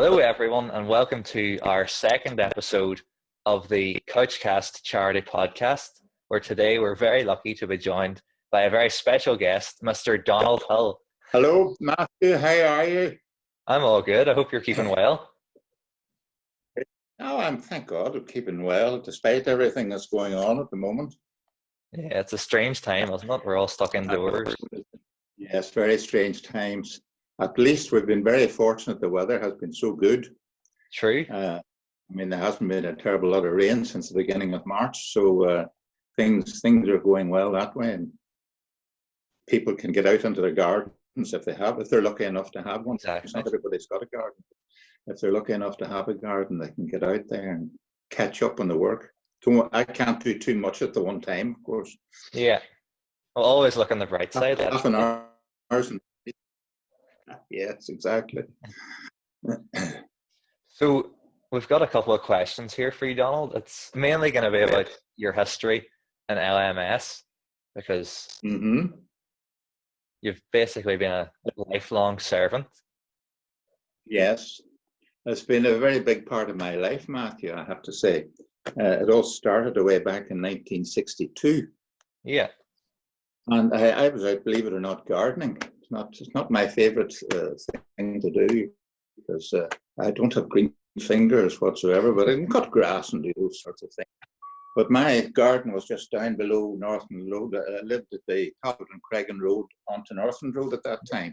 Hello, everyone, and welcome to our second episode of the CouchCast charity podcast, where today we're very lucky to be joined by a very special guest, Mr. Donald Hill. Hello, Matthew. How are you? I'm all good. I hope you're keeping well. Oh, thank God, I'm keeping well, despite everything that's going on at the moment. Yeah, it's a strange time, isn't it? We're all stuck indoors. Yes, very strange times. At least we've been very fortunate. The weather has been so good. True. There hasn't been a terrible lot of rain since the beginning of March, so things are going well that way, and people can get out into their gardens if they're lucky enough to have one. Exactly. Not everybody's got a garden. If they're lucky enough to have a garden, they can get out there and catch up on the work. I can't do too much at the one time, of course. Yeah. Well, always look on the bright side. Half an hour. Yes, exactly. So we've got a couple of questions here for you, Donald. It's mainly going to be about your history in LMS, because you've basically been a lifelong servant. Yes. It's been a very big part of my life, Matthew, I have to say. It all started way back in 1962. Yeah. And I was out, believe it or not, gardening. It's not my favourite thing to do, because I don't have green fingers whatsoever, but I can cut grass and do those sorts of things. But my garden was just down below Northland Road. I lived at the top of Craigan Road onto Northland Road at that time,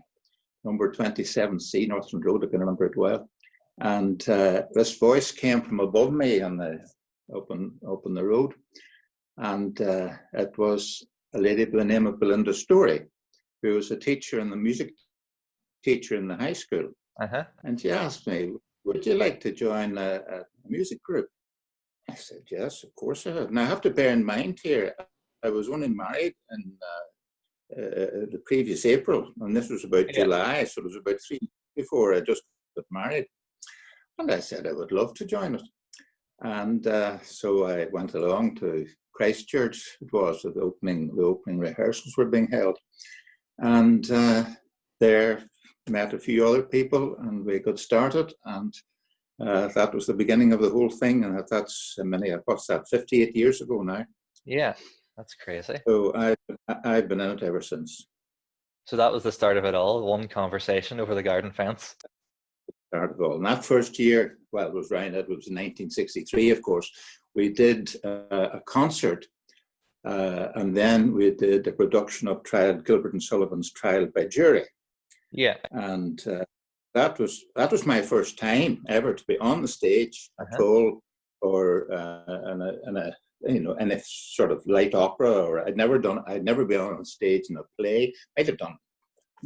number 27C, Northland Road, I can remember it well. And this voice came from above me on the up on the road, and it was a lady by the name of Belinda Story, who was a teacher and the music teacher in the high school. And she asked me, "Would you like to join a music group?" I said, "Yes, of course I have." Now I have to bear in mind here, I was only married in the previous April, and this was about July, so it was about 3 months before I just got married. And I said I would love to join it. And so I went along to Christchurch. It was the opening rehearsals were being held. And there met a few other people, and we got started. And that was the beginning of the whole thing. And that's 58 years ago now. Yeah, that's crazy. So I've been in it ever since. So that was the start of it all, one conversation over the garden fence. Start of all. And that first year, well, it was in 1963, of course, we did a concert, and then we did a production of Gilbert and Sullivan's Trial by Jury. Yeah. And that was my first time ever to be on the stage at all, or in a sort of light opera, or I'd never been on stage in a play. I'd have done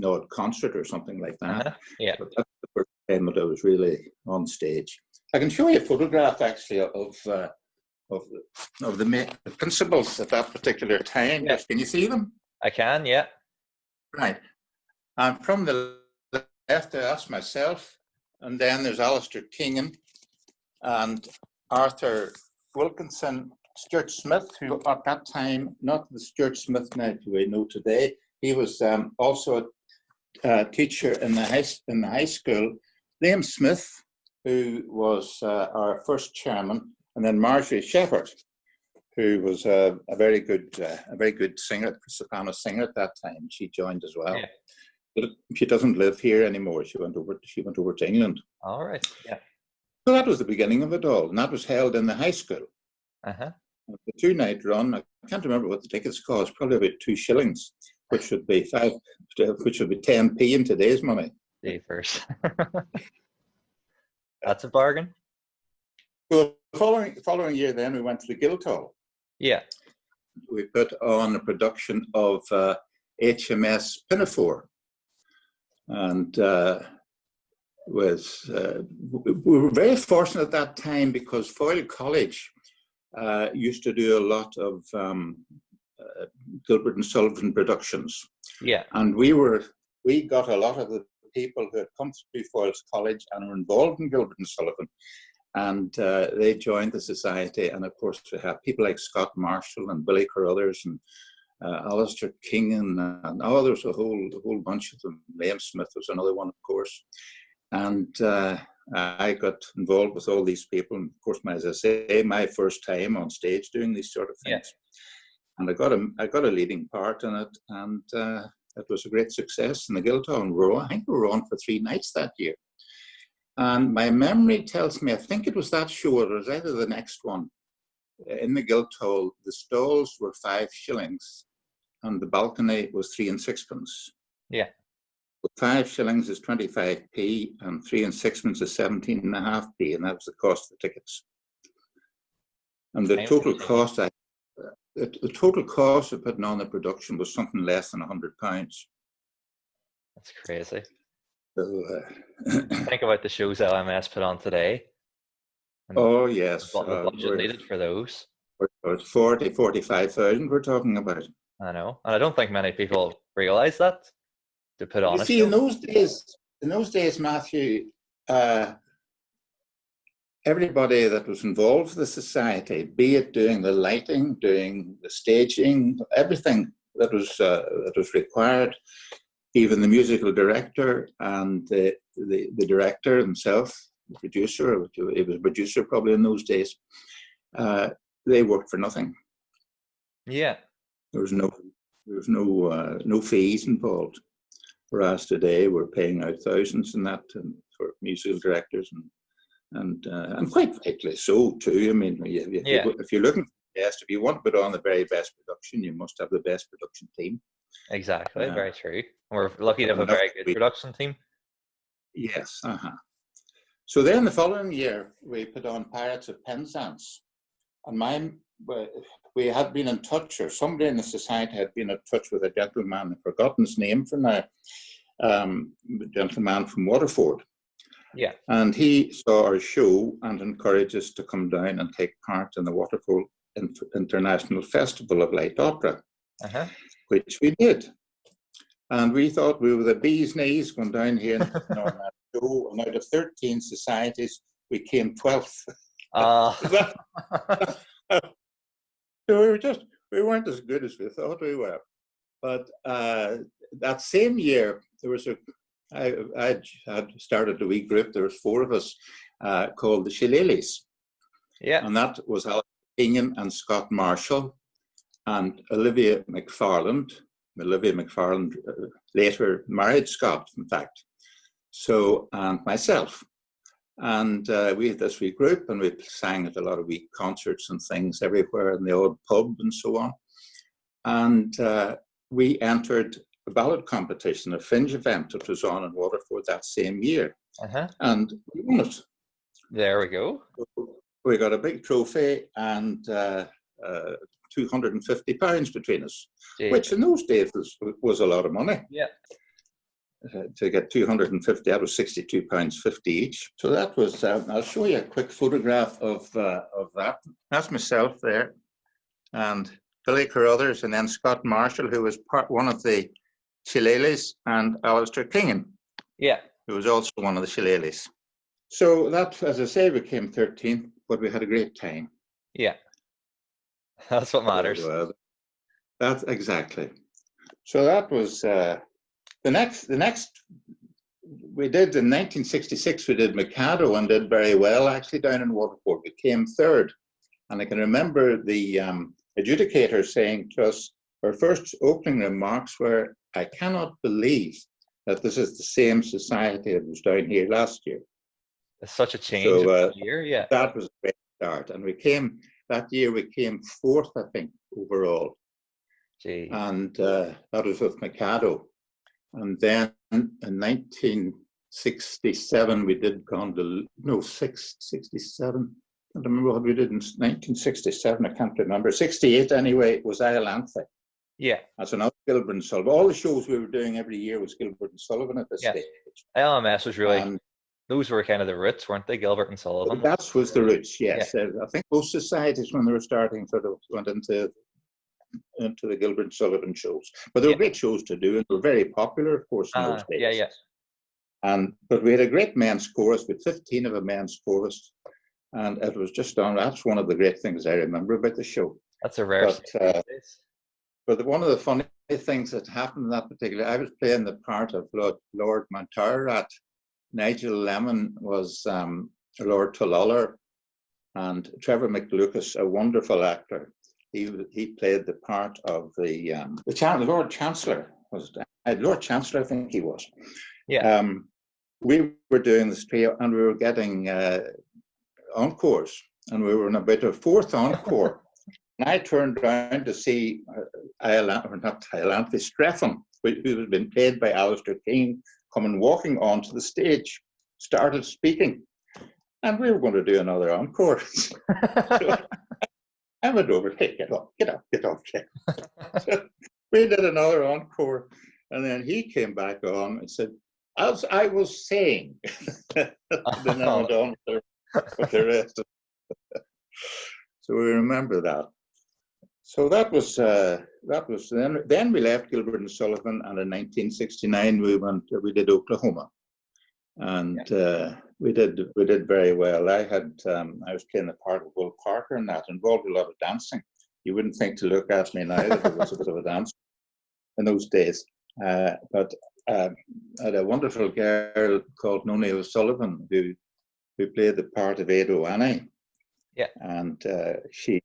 a concert or something like that. Yeah. But that's the first time that I was really on stage. I can show you a photograph actually of the principals at that particular time. Yeah. Can you see them? I can, yeah. Right. And from the left, that's myself, and then there's Alistair Kingham and Arthur Wilkinson, Stuart Smith, who at that time, not the Stuart Smith now we know today, he was also a teacher in the high school. Liam Smith, who was our first chairman, and then Marjorie Shepherd, who was a very good singer, soprano singer at that time. She joined as well. Yeah. But she doesn't live here anymore. She went over to England. All right. Yeah. So that was the beginning of it all, and that was held in the high school. The 2-night run. I can't remember what the tickets cost. Probably about 2 shillings, which would be 10p in today's money. First. That's a bargain. So the following year, then we went to the Guildhall. Yeah. We put on a production of HMS Pinafore, and we were very fortunate at that time because Foyle College used to do a lot of Gilbert and Sullivan productions. Yeah. And we got a lot of the people who had come through Foyle's College and were involved in Gilbert and Sullivan, and they joined the society. And of course, we have people like Scott Marshall and Billy Carruthers and Alistair Kingham, and there's a whole bunch of them. Liam Smith was another one, of course. And I got involved with all these people. And of course, as I say, my first time on stage doing these sort of things. And I got a leading part in it, and it was a great success in the Guildhall. I think we were on for 3 nights that year. And my memory tells me, I think it was that show, or it was either the next one. In the Guildhall, the stalls were 5 shillings, and the balcony was 3 and 6pence. Yeah. 5 shillings is 25p, and 3 and 6pence is 17.5p, and that was the cost of the tickets. And the total cost, the total cost of putting on the production was something less than £100. That's crazy. So, think about the shows LMS put on today. Oh yes, what the budget needed for those. It's 45,000 we're talking about. I know, and I don't think many people realise that to put on. You see, in those days, Matthew, everybody that was involved with the society, be it doing the lighting, doing the staging, everything that was required, even the musical director and the director himself, the producer, he was a producer probably in those days, they worked for nothing. Yeah. There was no fees involved. Whereas today we're paying out thousands in that for musical directors and quite rightly so too. I mean, if you're looking for the best, if you want to put on the very best production, you must have the best production team. Exactly, very true. We're lucky to have a very good production team. Yes. So then the following year we put on Pirates of Penzance, and we had been in touch, or somebody in the society had been in touch with a gentleman, I've forgotten his name for now, a gentleman from Waterford. Yeah. And he saw our show and encouraged us to come down and take part in the Waterford International Festival of Light Opera, which we did. And we thought we were the bee's knees going down here in our show. And out of 13 societies, we came 12th. So we weren't as good as we thought we were. But that same year, there was I had started a wee group. There was 4 of us called the Shillelaghs. Yeah. And that was Alex Kingham and Scott Marshall and Olivia McFarland. Olivia McFarland later married Scott, in fact. So, and myself. And we had this wee group, and we sang at a lot of wee concerts and things everywhere in the old pub and so on. And we entered a ballad competition, a fringe event that was on in Waterford that same year. And we won it. There we go. We got a big trophy and £250 between us, which in those days was a lot of money. Yeah. To get 250, that was £62.50 each. So that was, I'll show you a quick photograph of that. That's myself there, and Billy Carruthers, and then Scott Marshall, who was one of the Shillelaghs, and Alistair Kingham, who was also one of the Shillelaghs. So that, as I say, we came 13th, but we had a great time. Yeah. That's what matters. That's exactly. So that was the next we did in 1966. We did Mikado and did very well actually down in Waterford. We came 3rd, and I can remember the adjudicator saying to us, our first opening remarks were, "I cannot believe that this is the same society that was down here last year." It's such a change in year, yeah. That was a great start, and that year we came 4th, I think, overall. Jeez. And that was with Mikado. And then in 1967 we did 67. I don't remember what we did in 1967. I can't remember. 68 anyway was Iolanthe. Yeah. That's another Gilbert and Sullivan. All the shows we were doing every year was Gilbert and Sullivan at this stage. LMS was really, those were kind of the roots, weren't they? Gilbert and Sullivan. That was the roots, yes. Yeah. I think most societies, when they were starting, sort of went into the Gilbert and Sullivan shows. But they were great shows to do, and they were very popular, of course, in those days. But we had a great men's chorus, with 15 of a men's chorus, and it was just on. That's one of the great things I remember about the show. That's a rare. But one of the funny things that happened in that particular, I was playing the part of Lord Montararat, Nigel Lemon was Lord Tulluller, and Trevor McLucas, a wonderful actor. He played the part of the Lord Chancellor. Was it? Lord Chancellor, I think he was. Yeah. We were doing this trio, and we were getting encores, and we were in about a fourth encore. And I turned around to see Strephon, who had been played by Alistair Keane, coming walking onto the stage, started speaking, and we were going to do another encore. So I went over, hey, get off. So we did another encore, and then he came back on and said, as I was saying, then I went on with the rest. So we remember that. So that was then we left Gilbert and Sullivan, and in 1969 we did Oklahoma, and we did very well. I was playing the part of Will Parker, and that involved a lot of dancing. You wouldn't think to look at me now that it was a bit of a dance in those days, but I had a wonderful girl called Noni O'Sullivan who played the part of Ado Annie. Yeah, and she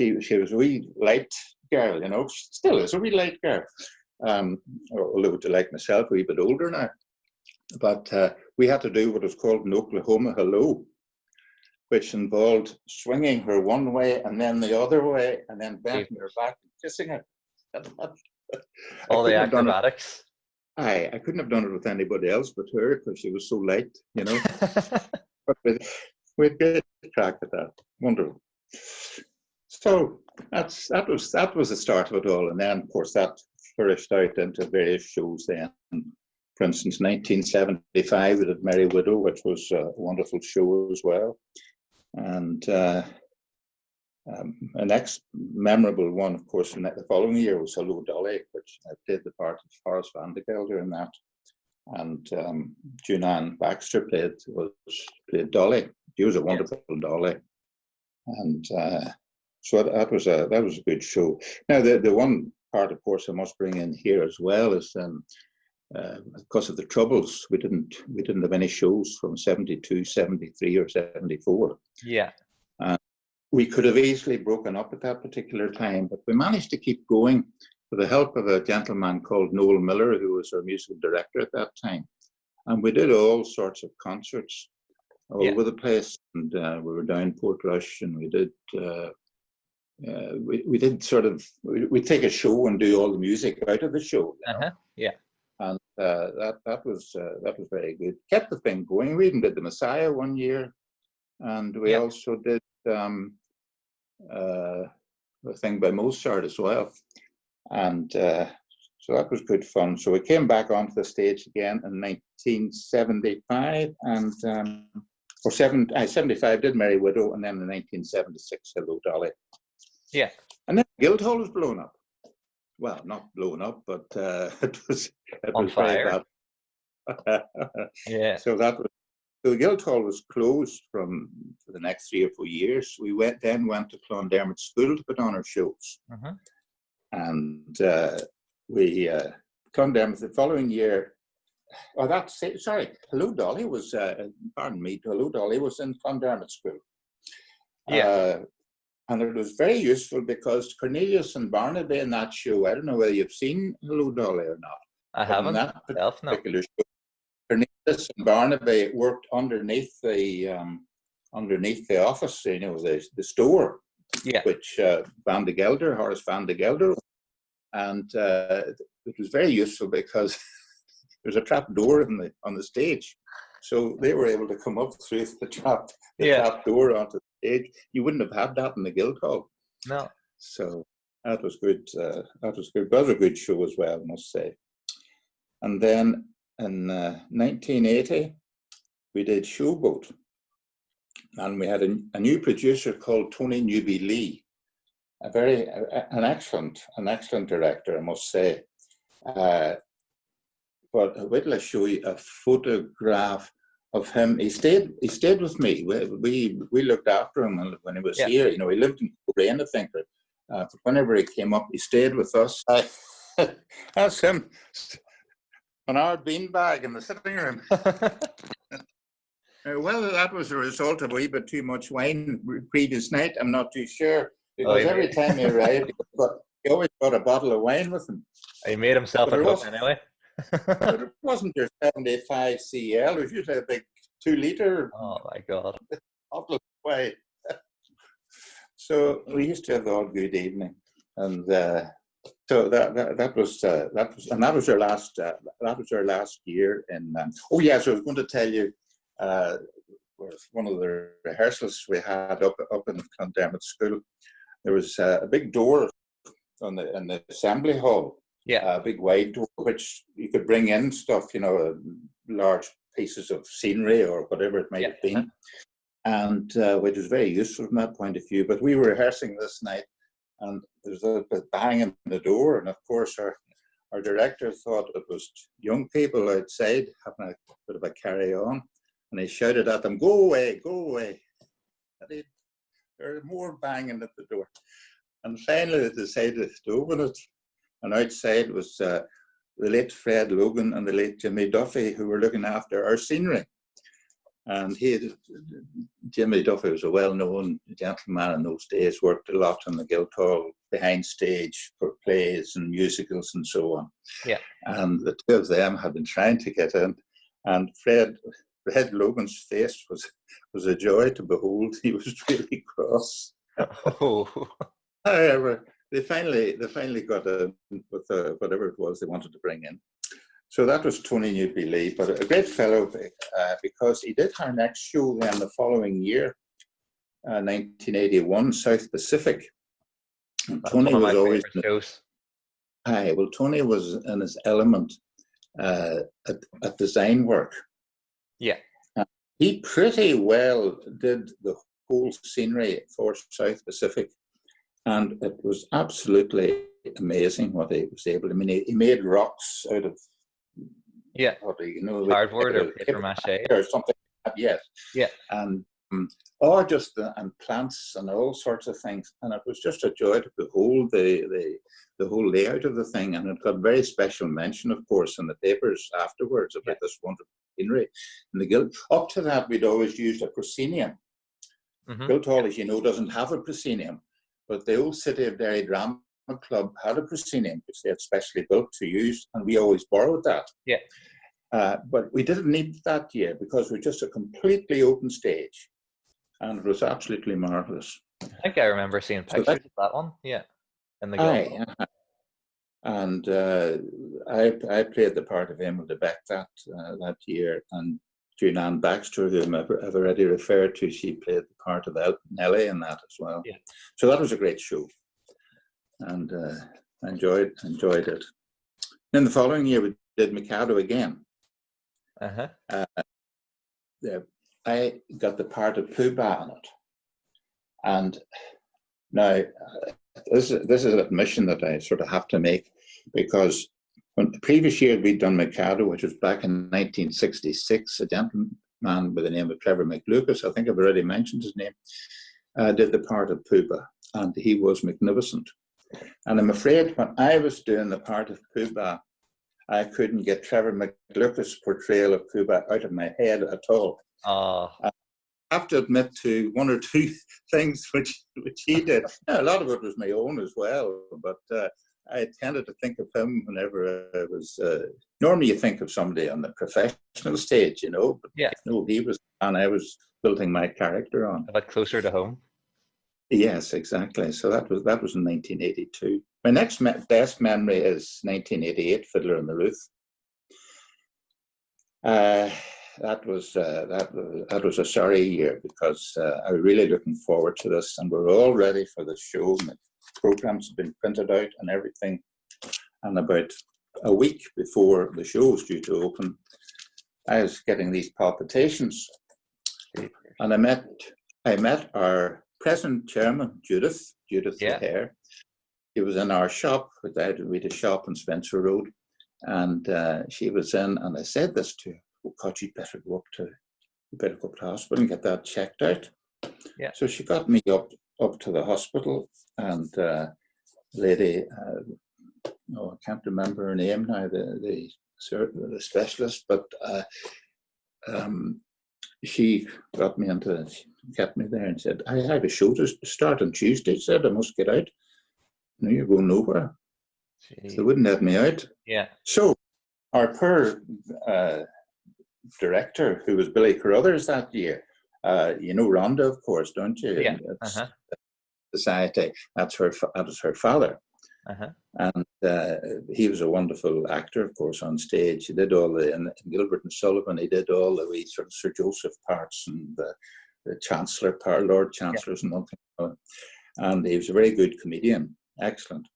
was a wee light girl, you know. She still is a wee light girl, although like myself, a wee bit older now. But we had to do what was called an Oklahoma Hello, which involved swinging her one way and then the other way, and then bending her back and kissing her. All the acrobatics. I couldn't have done it with anybody else but her, because she was so light, you know. But we had great crack at that. Wonderful. So that was the start of it all, and then of course that flourished out into various shows. Then, for instance, 1975 we did Merry Widow, which was a wonderful show as well, and the next memorable one, of course, the following year was Hello Dolly, which I played the part of Horace Van de Gelder in that, and June-Ann Baxter played Dolly. She was a wonderful Dolly, and so that was a good show. Now the one part, of course, I must bring in here as well is because of the Troubles, we didn't have any shows from 72, 73, or 74. Yeah. We could have easily broken up at that particular time, but we managed to keep going with the help of a gentleman called Noel Miller, who was our musical director at that time. And we did all sorts of concerts all over the place. And we were down Portrush, and we did we'd take a show and do all the music out of the show. You know? Yeah. And that was very good. Kept the thing going. We even did the Messiah one year, and we also did a thing by Mozart as well, and so that was good fun. So we came back onto the stage again in 1975, and 75 did Merry Widow, and then in 1976 Hello Dolly. Yeah, and then Guildhall was blown up. Well, not blown up, but it was on fire. Very bad. Yeah. So the Guildhall was closed for the next 3 or 4 years. We went to Clondermott School to put on our shows. And Clondermott the following year, Hello Dolly was, pardon me, Hello Dolly was in Clondermott School. Yeah. And it was very useful because Cornelius and Barnaby in that show, I don't know whether you've seen Hello Dolly or not. I haven't. That particular show, Cornelius and Barnaby worked underneath the office, you know, the store, which Horace Van de Gelder, and it was very useful because there's a trap door on the stage, so they were able to come up through the trap door onto the stage. You wouldn't have had that in the Guildhall. No. So that was good. That was good. That was a good show as well, I must say. And then in 1980, we did Showboat, and we had a new producer called Tony Newby Lee, an excellent director, I must say. But wait till I show you a photograph of him. He stayed with me. We looked after him when he was here. You know, he lived in Coleraine, I think. But whenever he came up, he stayed with us. That's him on our beanbag in the sitting room. Well, that was a result of a wee bit too much wine previous night. I'm not too sure, Oh, because every time he arrived, he always got a bottle of wine with him. He made himself at home anyway. But it wasn't your 75 CL. It was usually a big 2-liter. Oh my God! Bottle of wine. So we used to have the odd good evening, and so that was our last year. And oh yes, I was going to tell you. One of the rehearsals we had up in Clondermott School, there was a big door in the assembly hall. Yeah. A big wide door which you could bring in stuff, large pieces of scenery or whatever it might have been, and which was very useful from that point of view. But we were rehearsing this night, and there was a bit bang in the door, and of course our director thought it was young people outside having a bit of a carry on. And he shouted at them, "Go away, go away." And there was more banging at the door. And finally they decided to open it. And outside was the late Fred Logan and the late Jimmy Duffy, who were looking after our scenery. And Jimmy Duffy was a well-known gentleman in those days, worked a lot in the Guildhall behind stage for plays and musicals and so on. Yeah. And the two of them had been trying to get in. And Fred Logan's face was a joy to behold. He was really cross. Oh. However, they finally got in with whatever it was they wanted to bring in. So that was Tony Newby-Lee, but a great fellow, because he did our next show then the following year, 1981, South Pacific. And Tony was always shows. Well, Tony was in his element at design work. Yeah. He pretty well did the whole scenery for South Pacific, and it was absolutely amazing what he was able to. I mean, he made rocks out of cardboard or paper mache or something. Yes. Yeah. And and plants and all sorts of things, and it was just a joy to behold the whole layout of the thing, and it got very special mention, of course, in the papers afterwards about this wonderful scenery. And the Guild, up to that, we'd always used a proscenium. Guildhall, as you know, doesn't have a proscenium, but the old City of Derry Drama Club had a proscenium, which they had specially built to use, and we always borrowed that. Yeah. But we didn't need that year because we're just a completely open stage, and it was absolutely marvelous. I think I remember seeing pictures of that one. Yeah. In the Guildhall. And I played the part of Emil de Beck that year, and June Ann Baxter, whom I've already referred to, she played the part of Nellie in that as well. Yeah. So that was a great show, and I enjoyed it. Then the following year we did Mikado again. I got the part of Pooh Bah in it, and now this is an admission that I sort of have to make, because when the previous year we'd done Mikado, which was back in 1966, a gentleman by the name of Trevor McLucas, I think I've already mentioned his name, did the part of Pooh Bah, and he was magnificent. And I'm afraid when I was doing the part of Pooh Bah, I couldn't get Trevor McLucas' portrayal of Pooh Bah out of my head at all. I have to admit to one or two things which he did. Now, a lot of it was my own as well, but I tended to think of him whenever I was. Normally, you think of somebody on the professional stage, but no, he was, and I was building my character on. A bit closer to home. Yes, exactly. So that was in 1982. My next best memory is 1988, Fiddler on the Roof. That was a sorry year, because I was really looking forward to this, and we're all ready for the show. And the programs have been printed out and everything. And about a week before the show was due to open, I was getting these palpitations, and I met our present chairman, Judith Hare. She was in our shop. We had a shop on Spencer Road, and she was in, and I said this to her: "Oh God, you better go up to the hospital and get that checked out." Yeah. So she got me up to the hospital, and lady, I can't remember her name now, the specialist, but she got me into, she kept me there and said, I have a show to start on Tuesday. She said, I must get out. No, you're going nowhere. Gee. So they wouldn't let me out. Yeah. So our poor director, who was Billy Carruthers that year, you know Rhonda, of course, don't you? Yeah. Society. That was her father. And he was a wonderful actor, of course, on stage. He did all in Gilbert and Sullivan, he did all the wee sort of Sir Joseph parts and the Chancellor part, Lord Chancellors and all that. And he was a very good comedian, excellent.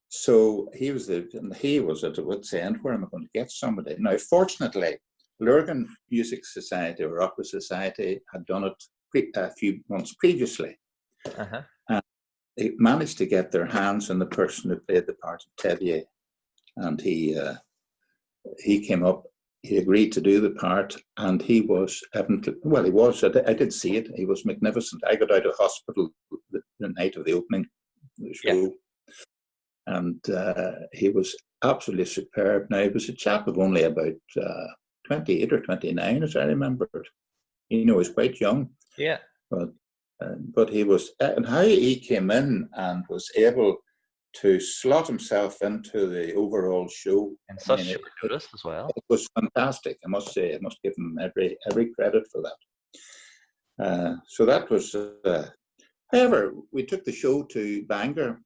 So he was at the wit's end, where am I going to get somebody? Now, fortunately, Lurgan Music Society or Opera Society had done it a few months previously. And they managed to get their hands on the person who played the part of Tevier. And he came up, he agreed to do the part, and he was, well, he was, I did see it, he was magnificent. I got out of hospital the night of the opening of the show. And he was absolutely superb. Now, he was a chap of only about 28 or 29, as I remember. You know, he was quite young. Yeah. But he was, and how he came in and was able to slot himself into the overall show. And such short notice as well. It was fantastic, I must say. I must give him every credit for that. So that was, however, we took the show to Bangor,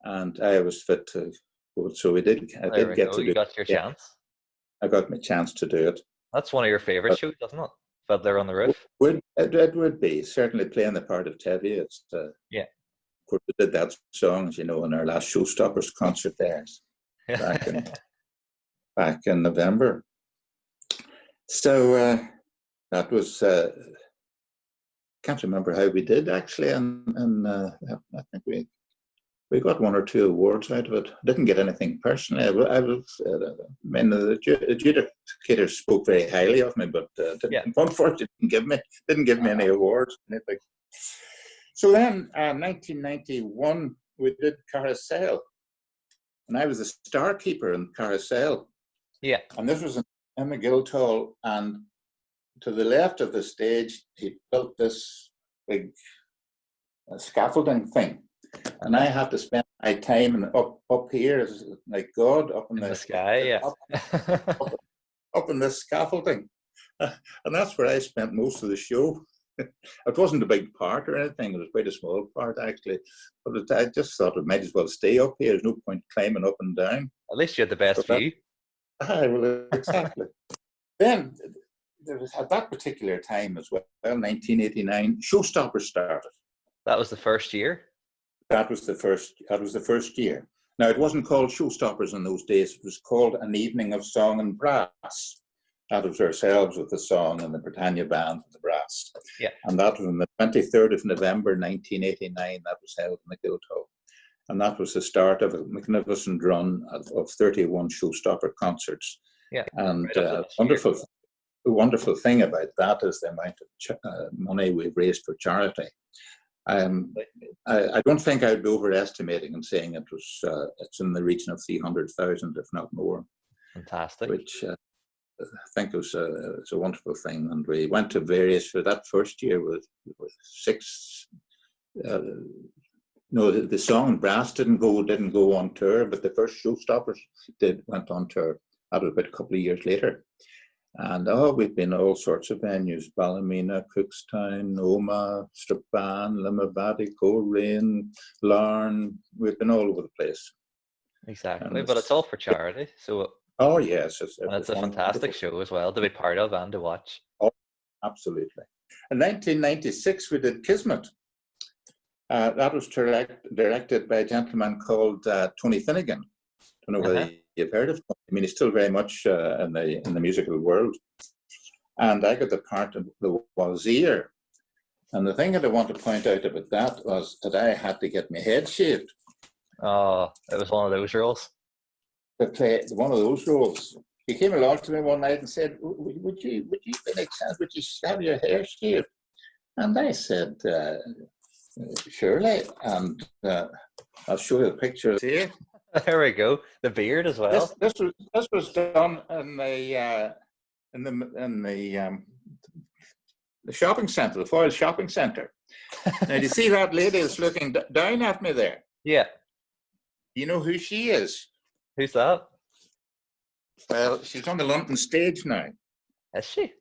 and I was fit to go. So I did get to do it. You got your chance. I got my chance to do it. That's one of your favourite shows, doesn't it? Fiddler on the Roof. It would be, certainly playing the part of Tevier. It's, yeah. Of course, we did that song, as you know, in our last Showstoppers concert there back in November. So that was, can't remember how we did actually, and I think we got 1 or 2 awards out of it. Didn't get anything personally. I mean, the adjudicators spoke very highly of me, but unfortunately didn't give me any awards. Anything. So then, 1991, we did Carousel, and I was the star keeper in Carousel. Yeah. And this was in the Guildhall, and to the left of the stage, he built this big scaffolding thing. And I had to spend my time up here, as like God, up in the sky, up in this scaffolding, and that's where I spent most of the show. It wasn't a big part or anything; it was quite a small part actually. But I just thought it might as well stay up here. There's no point climbing up and down. At least you had the best view. Well, exactly. Then there was, at that particular time as well, 1989, Showstoppers started. That was the first year. That was the first year. Now, it wasn't called Showstoppers in those days. It was called An Evening of Song and Brass. That was ourselves with the song and the Britannia Band with the brass. Yeah. And that was on the 23rd of November, 1989. That was held in the Guildhall. And that was the start of a magnificent run of 31 Showstopper concerts. Yeah. And the wonderful thing about that is the amount of money we've raised for charity. I don't think I'd be overestimating and saying it was it's in the region of 300,000, if not more. Fantastic. Which I think was a wonderful thing. And we went to various, for that first year with 6. No, the song and brass didn't go on tour, but the first Showstoppers went on tour. That was about a couple of years later. And we've been all sorts of venues: Ballymena, Cookstown, Omagh, Strabane, Limavady, Coleraine, Larne. We've been all over the place. Exactly, but it's all for charity. So. Oh yes, it's a fantastic show as well to be part of and to watch. Oh, absolutely. In 1996, we did Kismet. That was directed by a gentleman called Tony Finnegan. I don't know whether you've heard of him. I mean, he's still very much in the musical world. And I got the part of the Wazir. And the thing that I want to point out about that was that I had to get my head shaved. Oh, it was one of those roles. To play one of those roles. He came along to me one night and said, would you by any chance, would you have your hair shaved? And I said, surely. And I'll show you a picture here. There we go. The beard as well. This was done in the shopping centre, the Foyle shopping centre. Now, do you see that lady that's looking down at me there? Yeah. Do you know who she is? Who's that? Well, she's on the London stage now. Is she?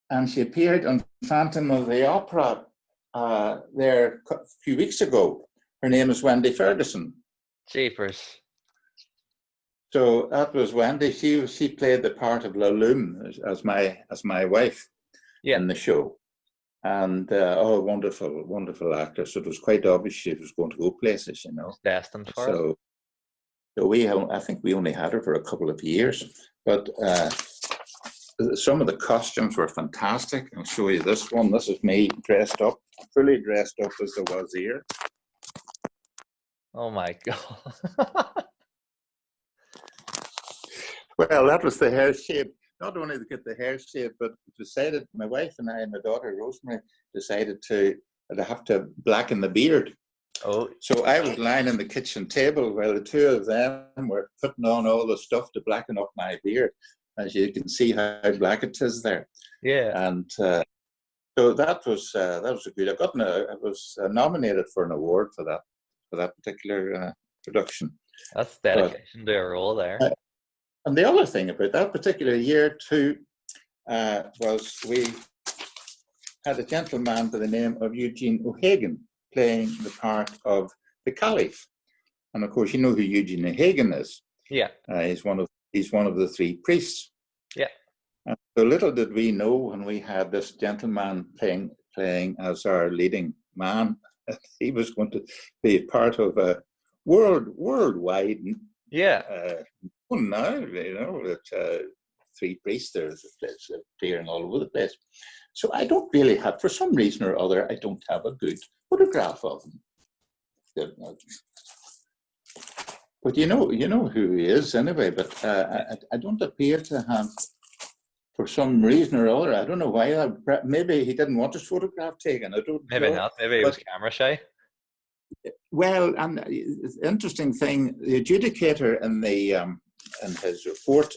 And she appeared on Phantom of the Opera there a few weeks ago. Her name is Wendy Ferguson. Jeepers. So that was Wendy. She played the part of La Lune as my wife in the show. And wonderful, wonderful actress. So it was quite obvious she was going to go places, you know. Destined for it. So I think we only had her for a couple of years. But some of the costumes were fantastic. I'll show you this one. This is me dressed up, fully dressed up as I was here. Oh my God. Well, that was the hair shape. Not only to get the hair shape, but decided, my wife and I and my daughter Rosemary decided to have to blacken the beard. Oh. So I was lying on the kitchen table while the two of them were putting on all the stuff to blacken up my beard. As you can see how black it is there. Yeah. And so that was a good. I was nominated for an award for that particular production. That's dedication to a role there. And the other thing about that particular year too was we had a gentleman by the name of Eugene O'Hagan playing the part of the Caliph. And of course, you know who Eugene O'Hagan is. Yeah. He's one of the three priests. Yeah. And so little did we know when we had this gentleman playing as our leading man, he was going to be part of a worldwide. Yeah. Now, you know, that three priests are appearing all over the place. So I don't really have, for some reason or other, I don't have a good photograph of him. But you know who he is anyway. But I don't appear to have, for some reason or other, I don't know why. Maybe he didn't want his photograph taken. I don't know. Maybe not. Maybe he was camera shy. Well, and the interesting thing, the adjudicator in his report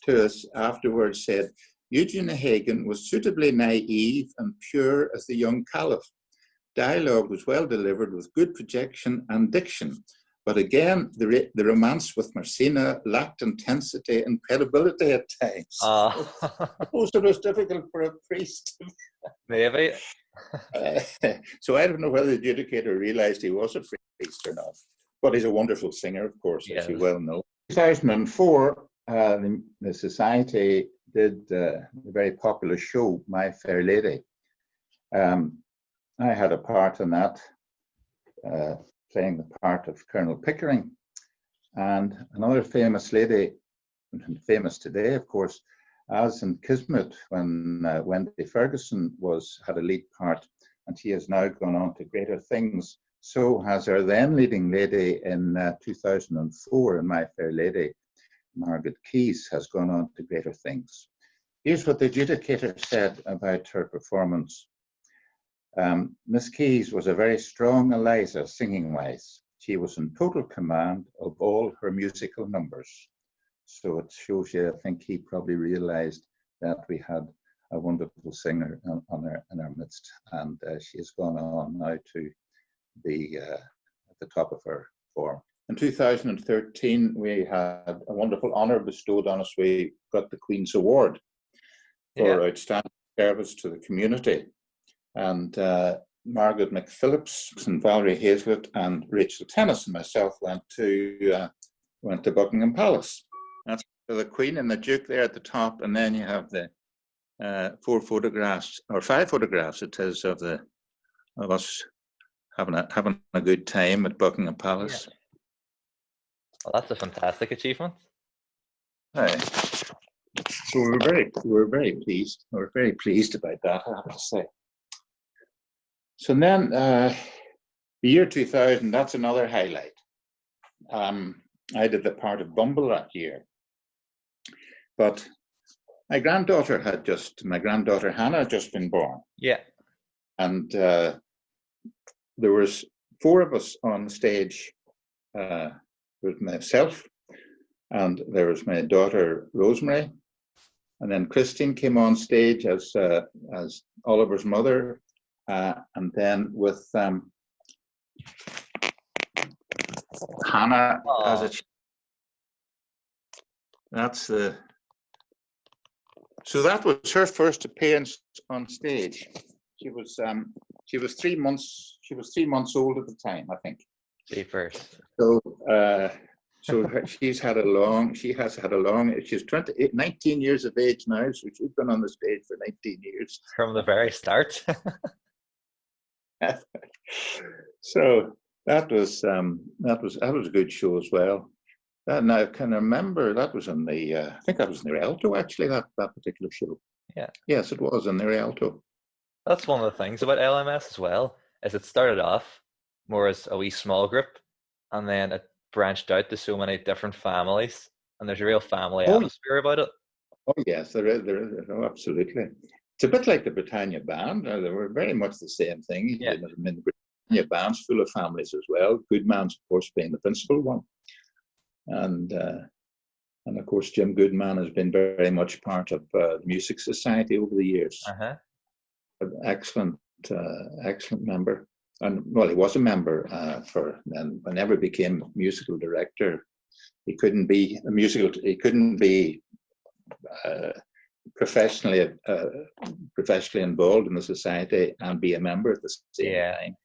to us afterwards said, Eugene O'Hagan was suitably naive and pure as the young caliph. Dialogue was well delivered with good projection and diction. But again, the romance with Marcina lacked intensity and credibility at times. I suppose it was difficult for a priest. Maybe. So I don't know whether the adjudicator realized he was a priest or not. But he's a wonderful singer, of course, as you well know. In 2004, the Society did a very popular show, My Fair Lady. I had a part in that, playing the part of Colonel Pickering. And another famous lady, famous today, of course, as in Kismet, when Wendy Ferguson had a lead part, and she has now gone on to greater things. So has our then leading lady in 2004 in My Fair Lady, Margaret Keys, has gone on to greater things. Here's what the adjudicator said about her performance. Miss Keys was a very strong Eliza singing-wise. She was in total command of all her musical numbers. So it shows you, I think he probably realized that we had a wonderful singer in our midst, and she has gone on now to be at the top of her form. In 2013, we had a wonderful honour bestowed on us. We got the Queen's Award for outstanding service to the community. And Margaret McPhillips and Valerie Hazlett and Rachel Tennis and myself went to Buckingham Palace. That's the Queen and the Duke there at the top, and then you have the 5 photographs it is of us having a good time at Buckingham Palace. Yeah. Well, that's a fantastic achievement. Right. So we're very pleased. We're very pleased about that, I have to say. So then, the year 2000, that's another highlight. I did the part of Bumble that year. But my granddaughter Hannah had just been born. Yeah. And there was 4 of us on stage. With myself, and there was my daughter Rosemary, And then Christine came on stage as Oliver's mother, and then with Hannah as a. That's the. So that was her first appearance on stage. She was 3 months. She was 3 months old at the time, I think. First. So she's had a long. She has had a long. She's 19 years of age now, so she's been on the stage for 19 years from the very start. So that was a good show as well. And I can remember that was in the. I think that was in the Rialto actually. That particular show. Yeah. Yes, it was in the Rialto. That's one of the things about LMS as well, is it started off more as a wee small group, and then it branched out to so many different families, and there's a real family atmosphere about it. Oh yes, there is. Oh, absolutely. It's a bit like the Britannia Band. They were very much the same thing. Yeah. I mean, the Britannia Band's full of families as well. Goodman's, of course, being the principal one, and of course Jim Goodman has been very much part of the Music Society over the years. An excellent member, and well, he was a member and whenever he became musical director, he couldn't be professionally involved in the society and be a member at the same time.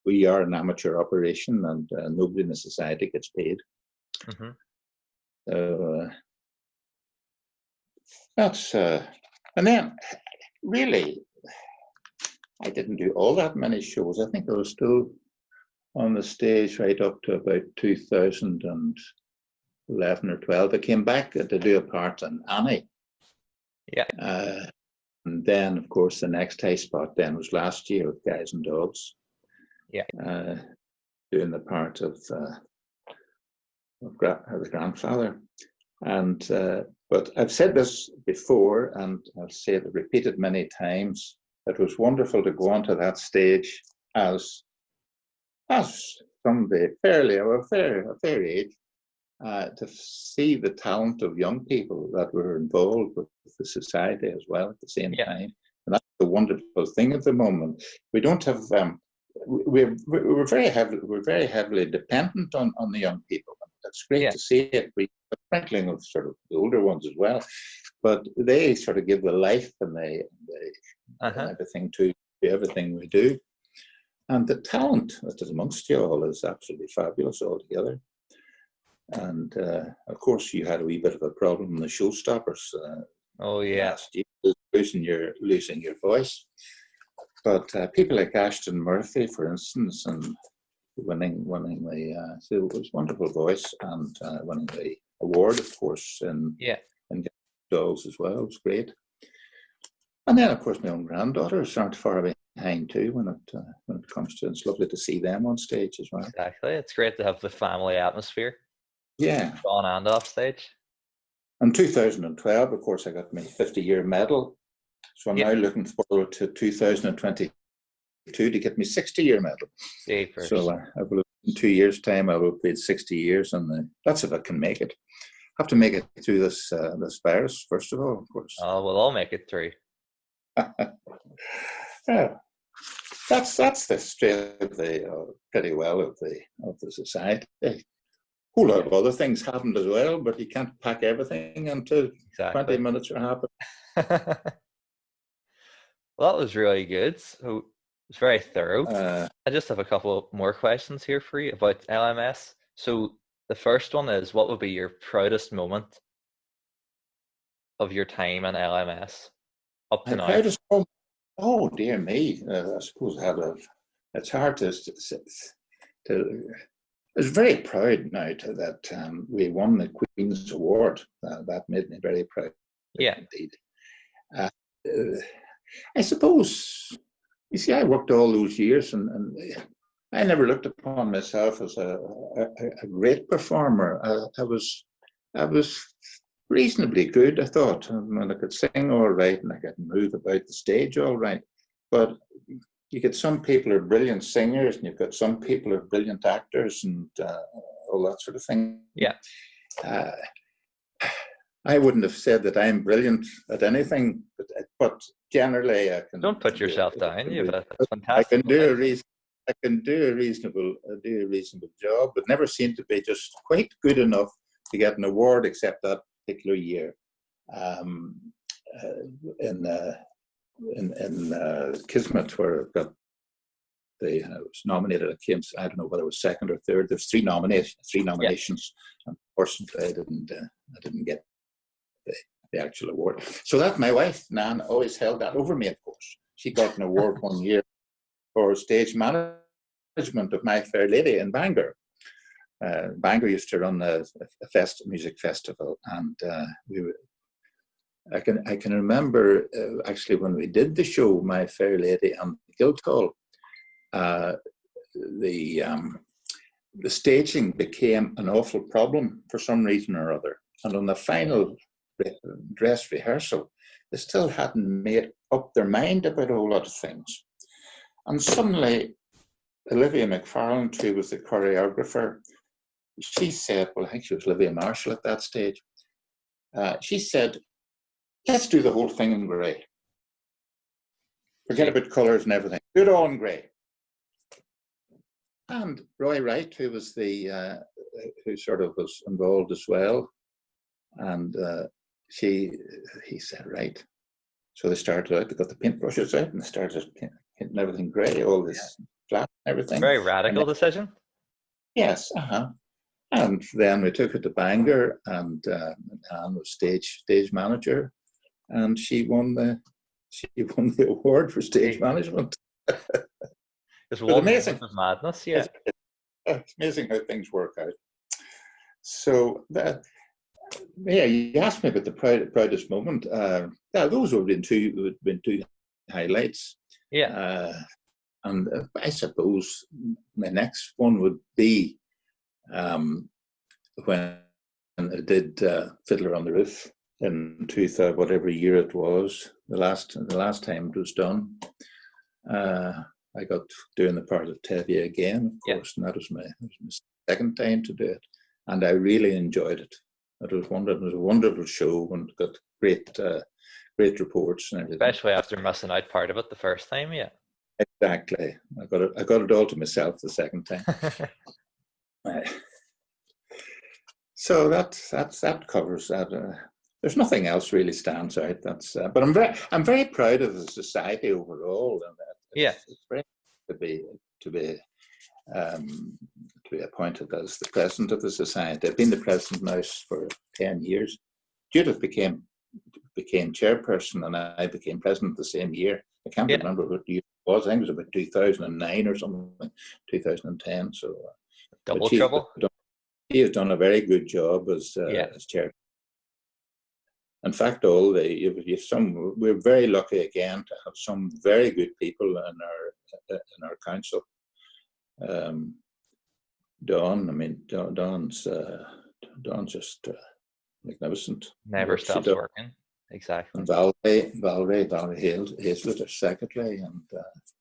We are an amateur operation, and nobody in the society gets paid. So that's and then really I didn't do all that many shows. I think I was still on the stage right up to about 2011 or 12. I came back to do a part in Annie. Yeah. And then, of course, the next high spot then was last year with Guys and Dogs. Yeah. Doing the part of the grandfather. And but I've said this before, and I'll say it repeated many times. It was wonderful to go onto that stage as somebody a fair age, to see the talent of young people that were involved with the society as well at the same time. And that's the wonderful thing at the moment. We don't have we're very heavily dependent on the young people. It's great to see it. We have sprinkling of sort of the older ones as well, but they sort of give the life and they everything to everything we do. And the talent that is amongst you all is absolutely fabulous altogether. And of course, you had a wee bit of a problem in the showstoppers. Last year, losing your voice. But people like Ashton Murphy, for instance, and winning the so it was wonderful voice, and winning the award, of course, in Dogs as well. It was great. And then, of course, my own granddaughters aren't far behind too when it comes to it. It's lovely to see them on stage as well. Exactly. It's great to have the family atmosphere. Yeah. On and off stage. In 2012, of course, I got my 50-year medal. So I'm now looking forward to 2022 to get my 60-year medal. So I will, in 2 years' time, I will have played 60 years, and that's if I can make it. I have to make it through this virus, first of all, of course. Oh, we'll all make it through. Yeah. That's the straight of pretty well of the society. A whole lot of other things happened as well, but you can't pack everything into 20 minutes or half. Well, that was really good. So it's very thorough. I just have a couple more questions here for you about LMS. So the first one is, what would be your proudest moment of your time in LMS up to now? Proudest moment? Oh dear me! I suppose it's hard to. I was very proud now that we won the Queen's Award. That made me very proud. Yeah. Indeed. I suppose, you see, I worked all those years, and I never looked upon myself as a great performer. I was reasonably good, I thought. And I could sing all right, and I could move about the stage all right. But you get some people who are brilliant singers, and you've got some people who are brilliant actors, and all that sort of thing. Yeah. I wouldn't have said that I'm brilliant at anything, but generally I can. Don't put yourself down. You've a I fantastic. can do a reasonable job, but never seem to be just quite good enough to get an award, except that particular year. In Kismet, where I got I was nominated. I came, I don't know whether it was second or third. There's three nominations. And unfortunately, I didn't get the actual award. So that my wife Nan always held that over me. Of course, she got an award one year for stage management of My Fair Lady in Bangor. Bangor used to run a music festival, and I can remember actually when we did the show My Fair Lady and Guildhall, the staging became an awful problem for some reason or other, and on the final dress rehearsal, they still hadn't made up their mind about a whole lot of things, and suddenly Olivia McFarland, who was the choreographer, she said, well, I think she was Olivia Marshall at that stage, she said, let's do the whole thing in grey. Forget about colours and everything. Do it all in grey. And Roy Wright, who was who sort of was involved as well, and he said, right. So they started out, they got the paintbrushes out and they started painting everything grey, all this flat and everything. Very radical decision. Yes, And then we took it to Bangor, and Anne was stage manager, and she won the award for stage management. It's amazing of madness, yeah. It's amazing how things work out. So you asked me about the proudest moment. Those would have been two highlights. Yeah. And I suppose my next one would be when I did Fiddler on the Roof in 2000, whatever year it was, the last time it was done. I got doing the part of Tevye again, of course, and that was my second time to do it, and I really enjoyed it. It was a wonderful show, and got great reports and everything. Especially after missing out part of it the first time, yeah. Exactly. I got it all to myself the second time. So that covers that. There's nothing else really stands out. But I'm very proud of the society overall, and it's very to be appointed as the president of the society. I've been the president now for 10 years. Judith became chairperson, and I became president the same year. I can't remember what year it was. I think it was about 2009 or something, 2010. So double trouble. He has done a very good job as chair. In fact, we're very lucky again to have some very good people in our council. Dawn's just magnificent. Never stops working. Exactly. And Valerie Hazlett, our secretary, and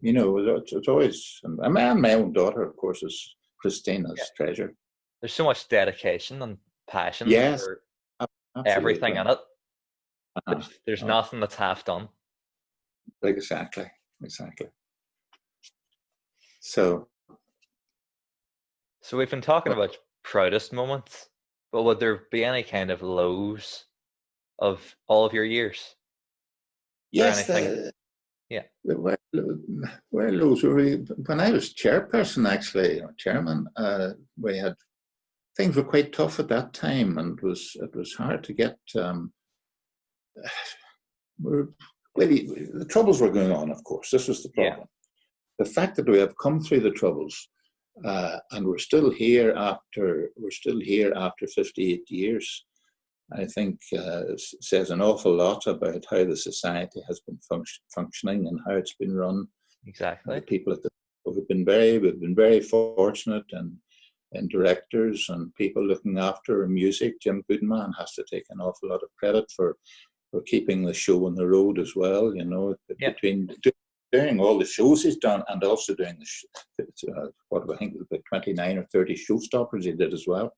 it's always. And my own daughter, of course, is Christine as treasurer. There's so much dedication and passion for everything in it. There's nothing that's half done. Exactly. So we've been talking about proudest moments, but would there be any kind of lows of all of your years? Yes. Well, lows were when I was chairperson, actually, or chairman. We had things were quite tough at that time, and it was hard to get. The troubles were going on, of course. This was the problem. Yeah. The fact that we have come through the troubles, and we're still here after 58 years, I think says an awful lot about how the society has been functioning and how it's been run. Exactly. The people we've been very fortunate, and directors and people looking after music. Jim Goodman has to take an awful lot of credit for keeping the show on the road as well. Between doing all the shows he's done and also doing what I think was about 29 or 30 showstoppers he did as well.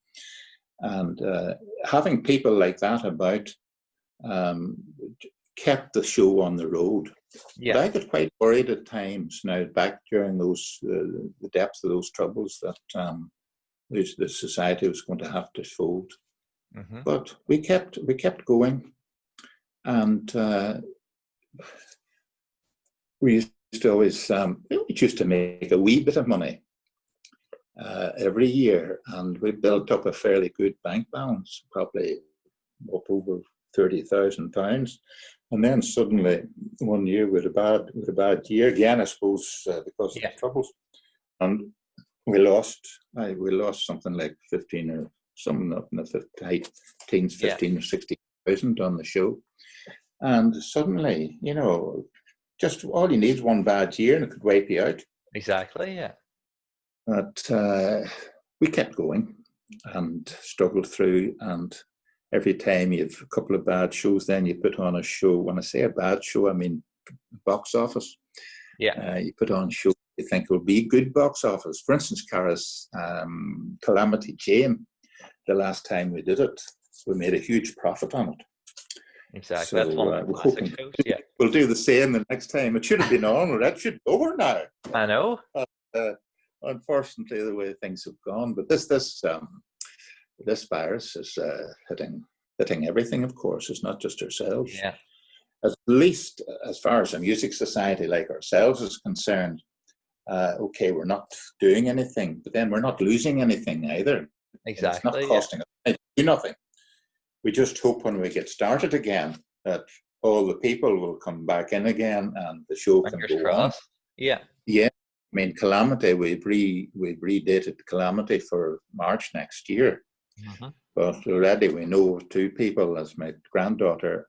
And having people like that about kept the show on the road. Yeah. But I got quite worried at times now, back during those the depths of those troubles, that the society was going to have to fold. Mm-hmm. But we kept going, and we used to always we used to make a wee bit of money every year, and we built up a fairly good bank balance, probably up over £30,000. And then suddenly one year with a bad year again, I suppose, because of the troubles, and we lost something like 15 or something up in the high teens, 15 or 60,000 on the show. And suddenly, you know, just all you need is one bad year and it could wipe you out. Exactly, yeah. But we kept going and struggled through, and every time you have a couple of bad shows, then you put on a show. When I say a bad show, I mean box office. Yeah. You put on shows you think will be good box office. For instance, Cara's Calamity Jane, the last time we did it, we made a huge profit on it. Exactly. So that's one of the classic shows, yeah. We'll do the same the next time. It should have been on, or that should be over now. I know. Unfortunately, the way things have gone, but this virus is hitting everything. Of course, it's not just ourselves. Yeah. At least as far as a music society like ourselves is concerned, okay, we're not doing anything, but then we're not losing anything either. Exactly. It's not costing us nothing. We just hope when we get started again that all the people will come back in again and the show can go on. Yeah. Yeah. I mean, Calamity, we've redated Calamity for March next year. Mm-hmm. But already we know two people, as my granddaughter,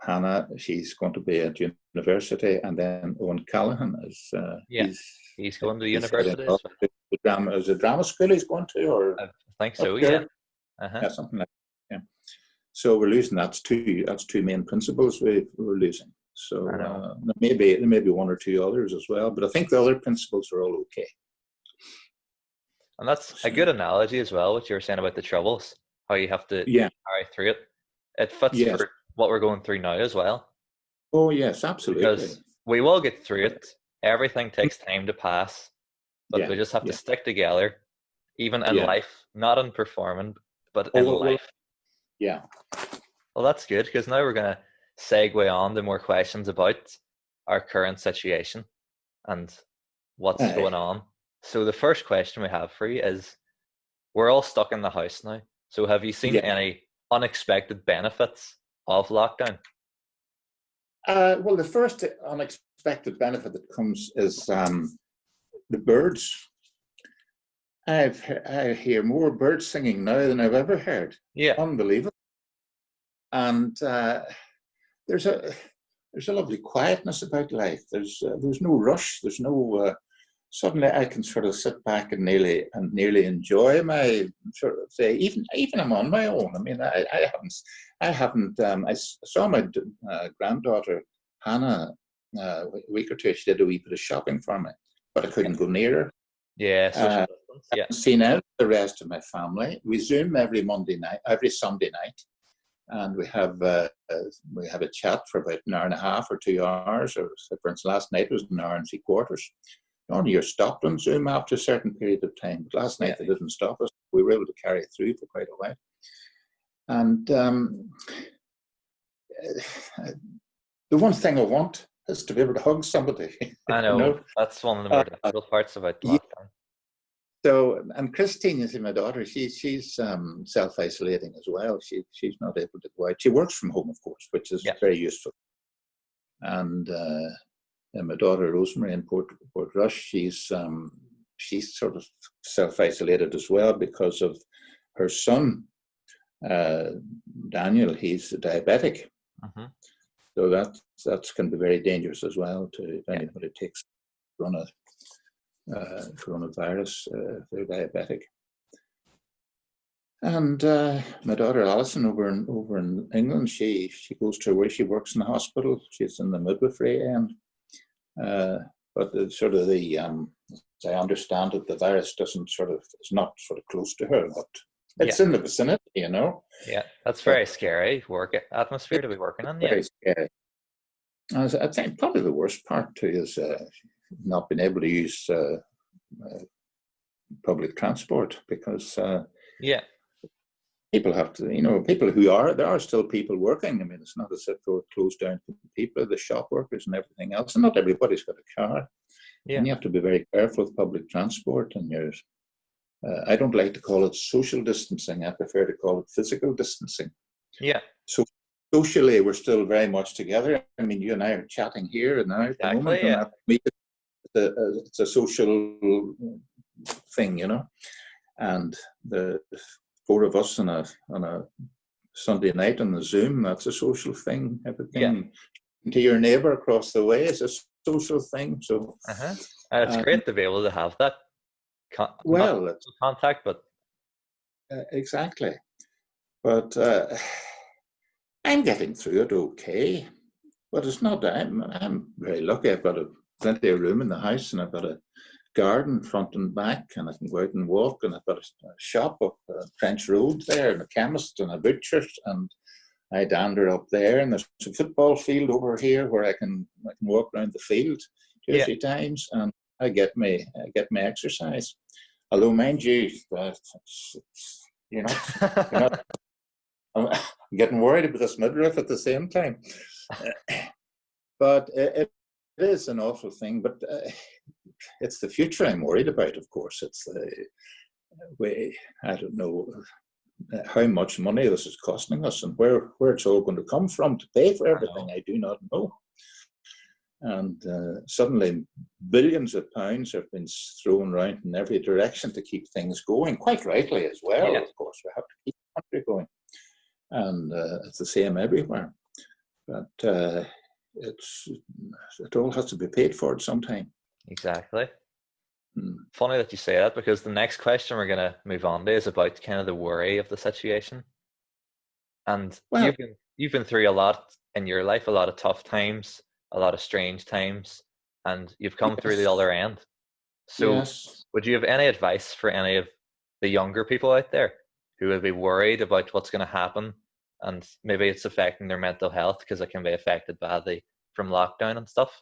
Hannah, she's going to be at university, and then Owen Callahan is he's going to university. Is it drama school he's going to, or I think so, yeah. Uh-huh. Yeah, something like that. Yeah. So we're losing. That's two main principals we're losing. So there may be one or two others as well, but I think the other principals are all okay. And that's a good analogy as well, what you were saying about the troubles, how you have to carry through it. It fits for what we're going through now as well. Oh, yes, absolutely. Because we will get through it. Everything takes time to pass, but we just have to stick together, even in life, not in performing, but in life. Yeah. Well, that's good, because now we're going to segue on to more questions about our current situation and what's going on. So the first question we have for you is, we're all stuck in the house now. So have you seen any unexpected benefits of lockdown? Well, the first unexpected benefit that comes is the birds. I hear more birds singing now than I've ever heard. Yeah. Unbelievable. And there's a lovely quietness about life. There's no rush. There's no suddenly I can sort of sit back and nearly enjoy my sort of say even I'm on my own. I mean I saw my granddaughter Hannah a week or two. She did a wee bit of shopping for me, but I couldn't go near her. Yeah. I've seen out the rest of my family. We Zoom every Sunday night. And we have a chat for about an hour and a half or 2 hours. Or for instance, last night was an hour and 3/4. Normally you're stopped on Zoom after a certain period of time. But last night they didn't stop us. We were able to carry it through for quite a while. And the one thing I want is to be able to hug somebody. I know. You know? That's one of the more difficult parts about lockdown. So, and Christine, is my daughter, she's self-isolating as well. She's not able to go out. She works from home, of course, which is very useful. And my daughter Rosemary in Portrush, she's sort of self-isolated as well because of her son, Daniel. He's diabetic. Mm-hmm. So that's can be very dangerous as well if anybody takes coronavirus, they're diabetic. And my daughter Alison over in England, she goes to where she works in the hospital. She's in the midwifery end. But the I understand it, the virus is not sort of close to her, but it's in the vicinity, you know. Yeah, that's very scary work atmosphere to be working in. Yeah, very scary. I think probably the worst part too is not being able to use public transport, because people have to, you know, there are still people working. I mean, it's not as if we're closed down to people, the shop workers and everything else, and not everybody's got a car. And you have to be very careful with public transport. And I don't like to call it social distancing. I prefer to call it physical distancing. Yeah. So socially, we're still very much together. I mean, you and I are chatting here and now at the moment, and it's a social thing, you know. And the four of us on a Sunday night on the Zoom, that's a social thing. Everything to your neighbour across the way is a social thing. So it's great to be able to have that contact, but exactly. But I'm getting through it okay. But it's not. I'm very lucky. I've got plenty of room in the house, and I've got a garden front and back, and I can go out and walk, and I've got a shop up French Road there, and a chemist and a butcher, and I dander up there, and there's a football field over here where I can walk around the field 2 or 3 times, and I get my exercise. Although, mind you, you're not I'm getting worried about this midriff at the same time. But it is an awful thing. But it's the future I'm worried about, of course. It's the way, I don't know how much money this is costing us, and where it's all going to come from to pay for everything. I do not know. And suddenly billions of pounds have been thrown around in every direction to keep things going, quite rightly as well. Of course, we have to keep the country going. And it's the same everywhere. But it all has to be paid for at some time. Exactly. Funny that you say that, because the next question we're going to move on to is about kind of the worry of the situation. And you've been through a lot in your life, a lot of tough times, a lot of strange times, and you've come through the other end. So would you have any advice for any of the younger people out there who would be worried about what's going to happen, and maybe it's affecting their mental health because it can be affected badly from lockdown and stuff?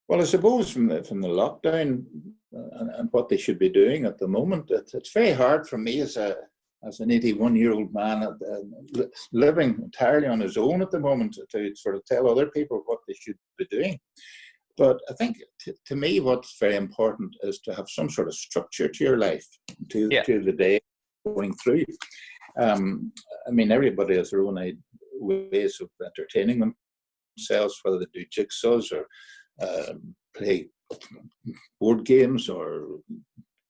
Well, I suppose from the lockdown and what they should be doing at the moment, it's very hard for me as an 81-year-old man living entirely on his own at the moment to sort of tell other people what they should be doing. But I think to me, what's very important is to have some sort of structure to your life, to the day going through. I mean, everybody has their own ways of entertaining themselves, whether they do jigsaws or play board games or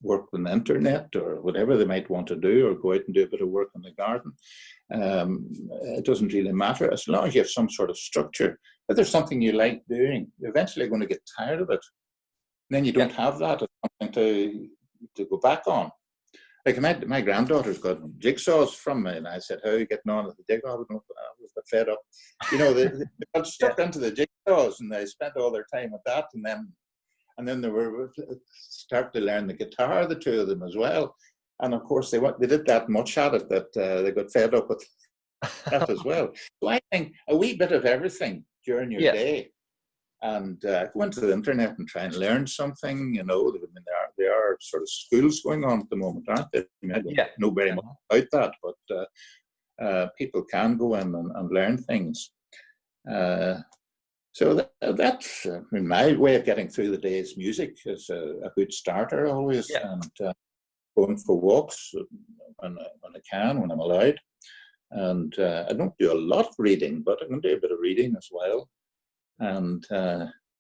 work on the internet or whatever they might want to do, or go out and do a bit of work in the garden. It doesn't really matter, as long as you have some sort of structure. If there's something you like doing, you're eventually going to get tired of it. And then you don't have that as something to go back on. Like my granddaughter's got jigsaws from me, and I said, "How are you getting on with the jigsaw?" I was fed up. You know, they got stuck into the jigsaws, and they spent all their time with that, and then they were start to learn the guitar, the two of them as well. And of course, they did that much at it that they got fed up with that as well. So I think a wee bit of everything during your day, and go into the internet and try and learn something. You know, I mean, there are sort of schools going on at the moment, aren't there? I mean, I don't know very much about that, but people can go in and learn things. So that's my way of getting through the day. Is music is a good starter always, and going for walks when I can, when I'm allowed. And I don't do a lot of reading, but I can do a bit of reading as well. And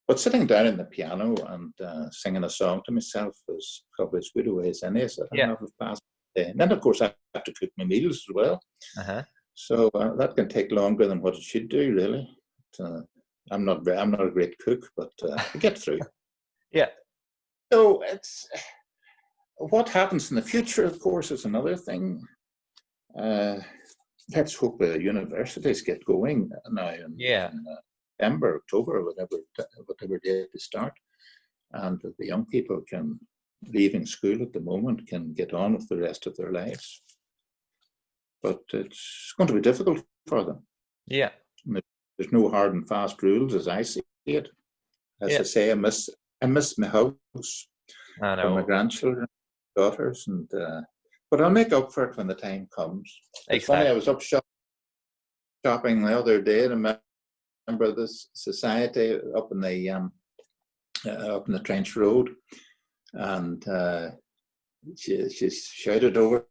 but sitting down in the piano and singing a song to myself is probably as good a way as any as I have of passing the day. And then, of course, I have to cook my meals as well. So that can take longer than what it should do, really. I'm not a great cook, but I get through. So it's what happens in the future, of course, is another thing. Let's hope the universities get going now in September, October, whatever date they start, and that the young people can leaving school at the moment can get on with the rest of their lives. But it's going to be difficult for them. Yeah. There's no hard and fast rules as I see it. As I say, I miss my house for my grandchildren, daughters, and but I'll make up for it when the time comes. It's funny, I was up shopping the other day, and I remember this society up in the Trench Road, and she shouted over,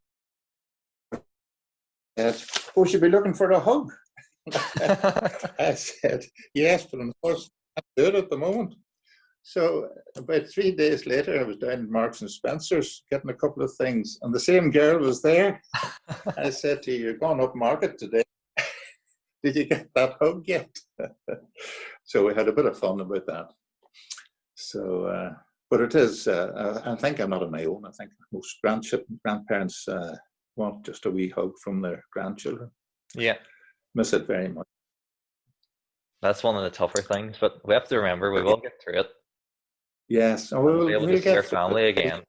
"Oh, she'll be looking for a hug." I said, "Yes, but of course I can't do it at the moment." So about 3 days later, I was down in Marks and Spencer's getting a couple of things, and the same girl was there. I said to her, "You're going up market today. Did you get that hug yet?" So we had a bit of fun about that. So, but it is, I think I'm not on my own. I think most grandparents want just a wee hug from their grandchildren. Yeah. Miss it very much. That's one of the tougher things, but we have to remember we will get through it. Yes, we'll be able to see our family again.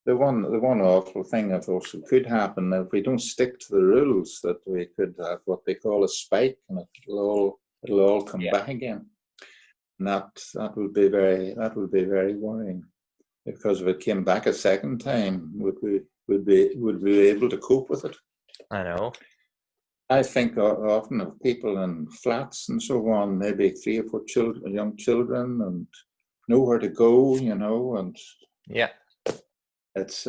The one awful thing, of course, could happen if we don't stick to the rules, that we could have what they call a spike, and it'll all come back again. And that would be very worrying, because if it came back a second time, would we be able to cope with it? I know. I think often of people in flats and so on, maybe 3 or 4 young children, and nowhere to go, and it's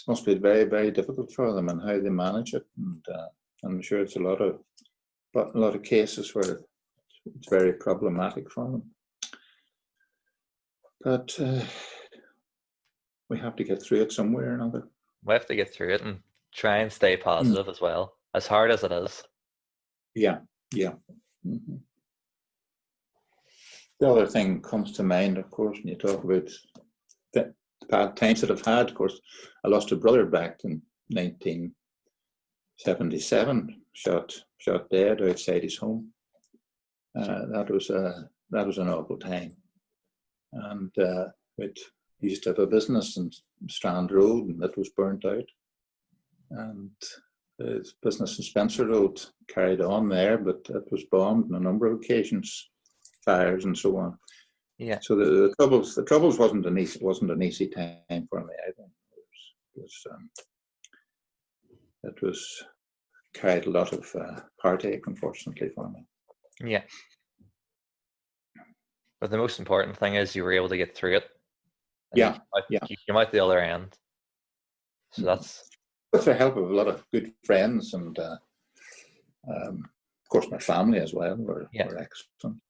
must be very, very difficult for them, and how they manage it. And I'm sure it's a lot of cases where it's very problematic for them. But we have to get through it some way or another. We have to get through it and try and stay positive as well, as hard as it is. Yeah. Mm-hmm. The other thing comes to mind, of course, when you talk about the bad times that I've had. Of course, I lost a brother back in 1977, shot dead outside his home. That was an awful time. And we used to have a business in Strand Road, and that was burnt out. And the business in Spencer Road carried on there, but it was bombed on a number of occasions, fires and so on. Yeah. So the troubles wasn't an easy time for me either. It was carried a lot of heartache, unfortunately, for me. Yeah. But the most important thing is you were able to get through it. Yeah. You came out the other end. So that's with the help of a lot of good friends, and of course my family as well were excellent.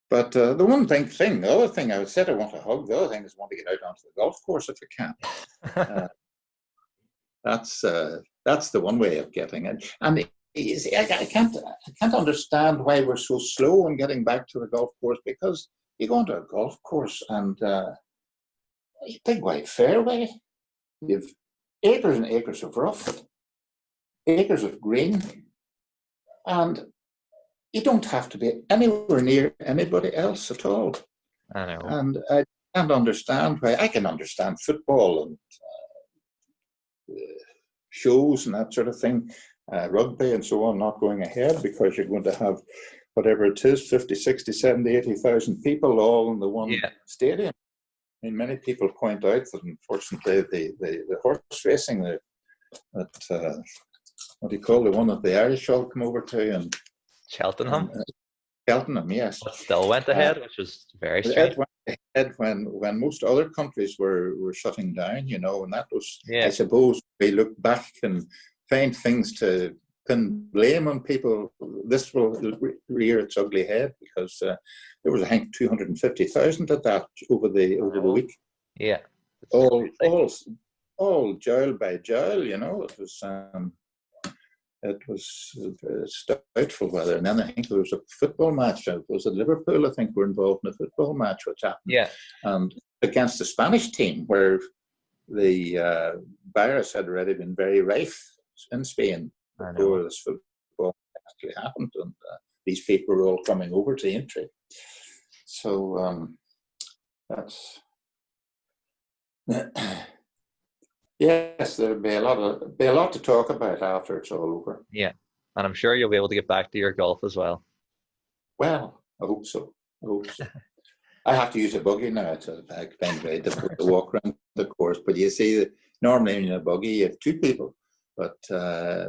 But the other thing I said I want to hug. The other thing is I want to get out onto the golf course if I can. That's the one way of getting it. And you see, I can't understand why we're so slow in getting back to the golf course, because you go onto a golf course and big wide fairway, you've acres and acres of rough, acres of green, and you don't have to be anywhere near anybody else at all. I know. And I can't understand why. I can understand football and shows and that sort of thing, rugby and so on, not going ahead, because you're going to have whatever it is, 50, 60, 70, 80,000 people all in the one stadium. I mean, many people point out that unfortunately the horse racing, what do you call the one that the Irish all come over to, and Cheltenham? Cheltenham, yes. But still went ahead, which was very strange. It went ahead when most other countries were shutting down, and that was, I suppose, we look back and find things to pin blame on people. This will rear its ugly head, because there was, I think, 250,000 at that over the week. Yeah. All jowl by jowl, It was doubtful whether, and then I think there was a football match. It was at Liverpool, I think, were involved in a football match, which happened. Yeah. And against the Spanish team, where the virus had already been very rife in Spain before this football actually happened, and these people were all coming over to Aintree. So that's Yes, there'll be a lot to talk about after it's all over. Yeah, and I'm sure you'll be able to get back to your golf as well. Well, I hope so. I have to use a buggy now, so I find it very difficult to walk around the course. But you see, normally in a buggy you have two people, but I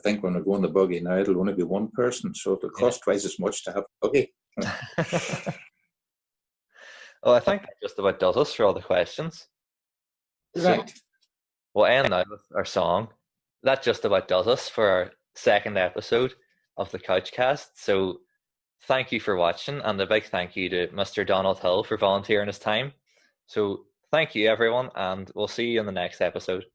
think when we're going the buggy now, it'll only be one person, so it'll cost twice as much to have a buggy. Well, I think that just about does us for all the questions. Right. So we'll end now with our song. That just about does us for our second episode of the CouchCast. So thank you for watching, and a big thank you to Mr. Donald Hill for volunteering his time. So thank you, everyone, and we'll see you in the next episode.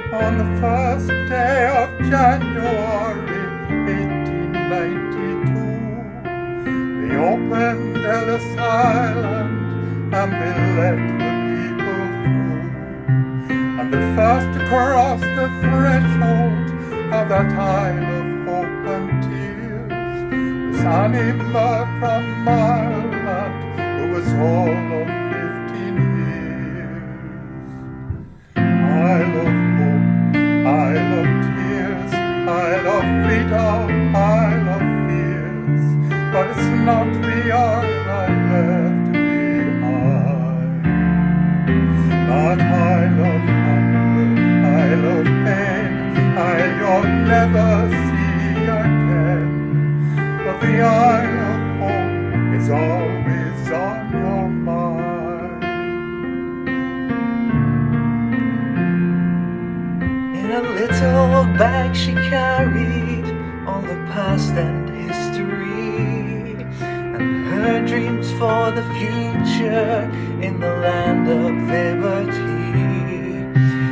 On the first day of January 1892, they opened Ellis Island and they let the people through. And the first to cross the threshold of that Isle of Hope and Tears was Annie Murr from Ireland, who was all of 15 years. Isle of Hope, Isle of Tears, Isle of Freedom, Isle of Fears, but it's not the Isle I left behind. That Isle of hunger, Isle of pain, Isle you'll never see again, but the Isle of Hope is always on your mind. In a little bag she carried all the past and history, and her dreams for the future in the land of liberty.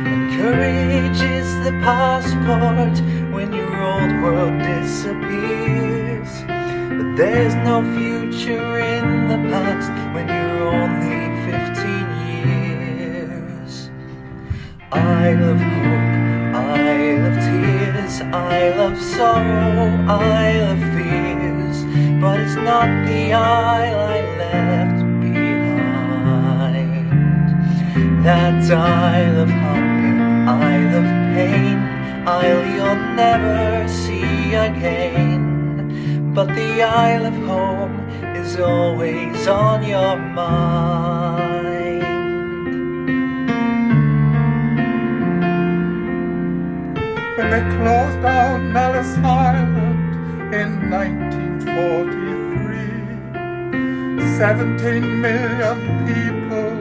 And courage is the passport when your old world disappears, but there's no future in the past when you're only 15 years. Isle of hope, Isle of tears, Isle of sorrow, Isle of fears, but it's not the Isle I left behind. That Isle of hunger, Isle of pain, Isle you'll never see again, but the Isle of home is always on your mind. When they closed down Ellis Island in 1943, 17 million people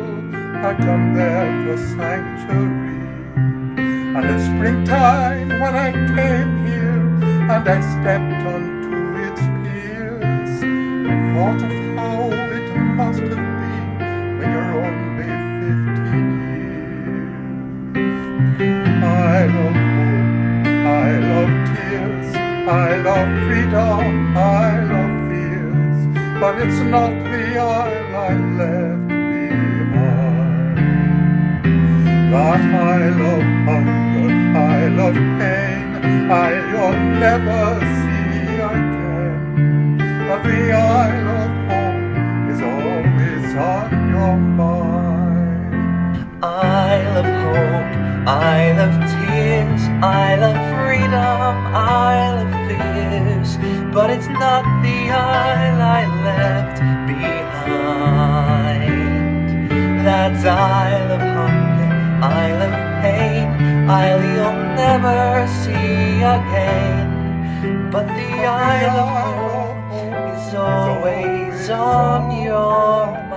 had come there for sanctuary. And in springtime when I came here and I stepped onto its piers, I thought of how it must have been when you're only 15 years. Isle of hope, Isle of tears, Isle of freedom, Isle of fears, but it's not the Isle I left behind. That Isle of hunger, Isle of pain, Isle you'll never see again, but the Isle of hope is always on your mind. Isle of hope, Isle of tears, Isle of freedom, Isle of fears, but it's not the Isle I left behind. That's Isle of hunger, Isle of pain, Isle you'll never see again, but the Isle of hope is always on your mind.